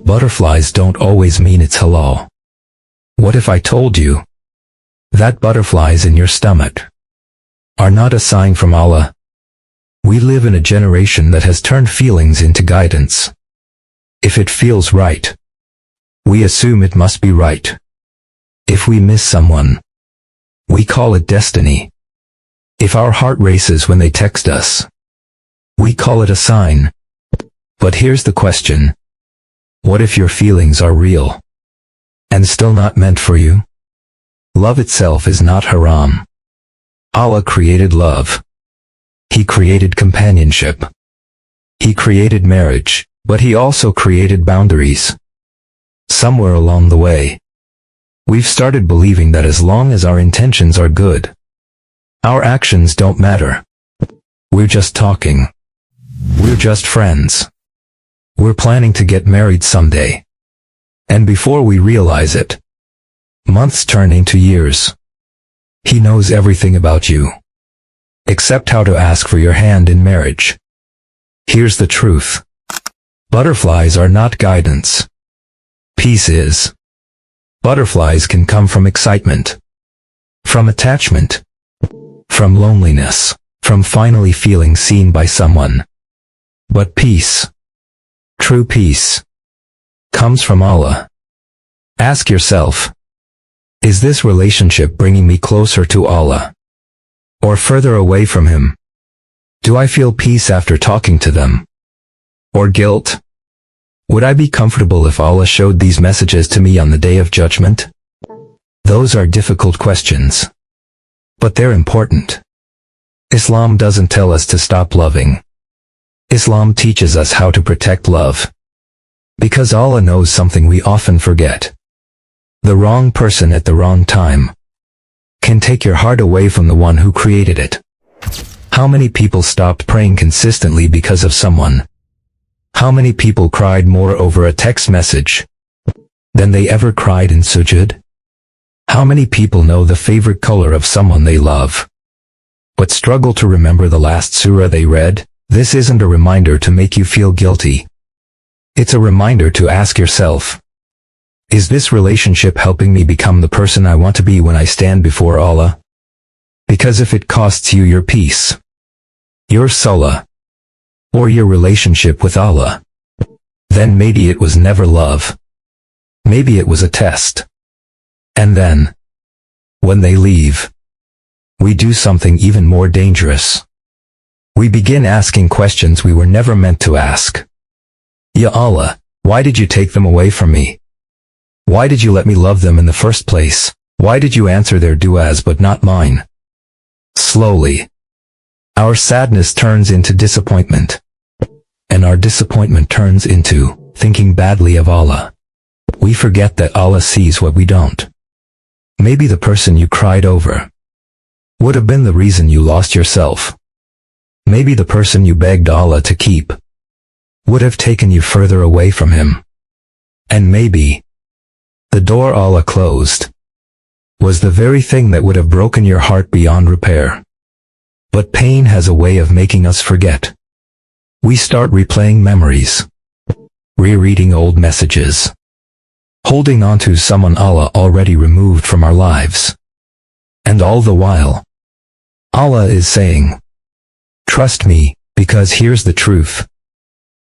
Butterflies don't always mean it's halal. What if I told you that butterflies in your stomach are not a sign from Allah? We live in a generation that has turned feelings into guidance. If it feels right, we assume it must be right. If we miss someone, we call it destiny. If our heart races when they text us, we call it a sign. But here's the question. What if your feelings are real and still not meant for you? Love itself is not haram. Allah created love. He created companionship. He created marriage, but He also created boundaries. Somewhere along the way, we've started believing that as long as our intentions are good, our actions don't matter. We're just talking. We're just friends. We're planning to get married someday. And before we realize it, months turn into years. He knows everything about you, except how to ask for your hand in marriage. Here's the truth. Butterflies are not guidance. Peace is. Butterflies can come from excitement, from attachment, from loneliness, from finally feeling seen by someone. But peace, true peace, comes from Allah. Ask yourself, is this relationship bringing me closer to Allah or further away from Him? Do I feel peace after talking to them, or guilt? Would I be comfortable if Allah showed these messages to me on the Day of Judgment? Those are difficult questions, but they're important. Islam doesn't tell us to stop loving. Islam teaches us how to protect love. Because Allah knows something we often forget. The wrong person at the wrong time can take your heart away from the one who created it. How many people stopped praying consistently because of someone? How many people cried more over a text message than they ever cried in sujud? How many people know the favorite color of someone they love, but struggle to remember the last surah they read? This isn't a reminder to make you feel guilty. It's a reminder to ask yourself, is this relationship helping me become the person I want to be when I stand before Allah? Because if it costs you your peace, your salah, or your relationship with Allah, then maybe it was never love. Maybe it was a test. And then, when they leave, we do something even more dangerous. We begin asking questions we were never meant to ask. Ya Allah, why did you take them away from me? Why did you let me love them in the first place? Why did you answer their du'as but not mine? Slowly, our sadness turns into disappointment. And our disappointment turns into thinking badly of Allah. We forget that Allah sees what we don't. Maybe the person you cried over would have been the reason you lost yourself. Maybe the person you begged Allah to keep would have taken you further away from Him. And maybe the door Allah closed was the very thing that would have broken your heart beyond repair. But pain has a way of making us forget. We start replaying memories, rereading old messages, holding on to someone Allah already removed from our lives. And all the while, Allah is saying, trust me, because here's the truth.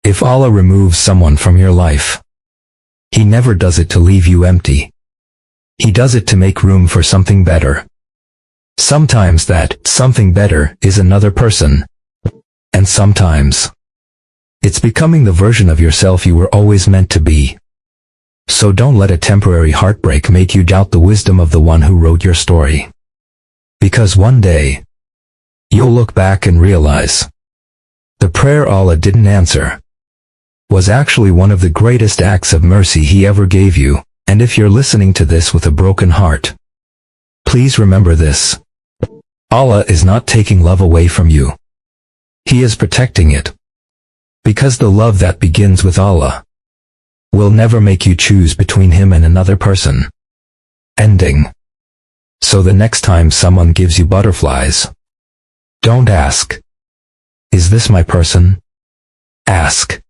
If Allah removes someone from your life, He never does it to leave you empty. He does it to make room for something better. Sometimes that something better is another person. And sometimes it's becoming the version of yourself you were always meant to be. So don't let a temporary heartbreak make you doubt the wisdom of the one who wrote your story. Because one day, you'll look back and realize the prayer Allah didn't answer was actually one of the greatest acts of mercy He ever gave you. And if you're listening to this with a broken heart, please remember this. Allah is not taking love away from you. He is protecting it. Because the love that begins with Allah will never make you choose between Him and another person. Ending. So the next time someone gives you butterflies, don't ask, is this my person? Ask,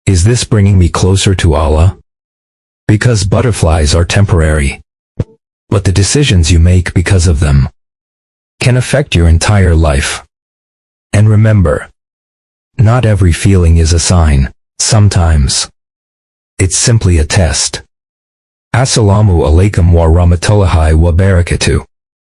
Is this bringing me closer to Allah? Because butterflies are temporary, but the decisions you make because of them can affect your entire life. And remember, not every feeling is a sign. Sometimes it's simply a test. Assalamu alaikum wa rahmatullahi wa barakatuh.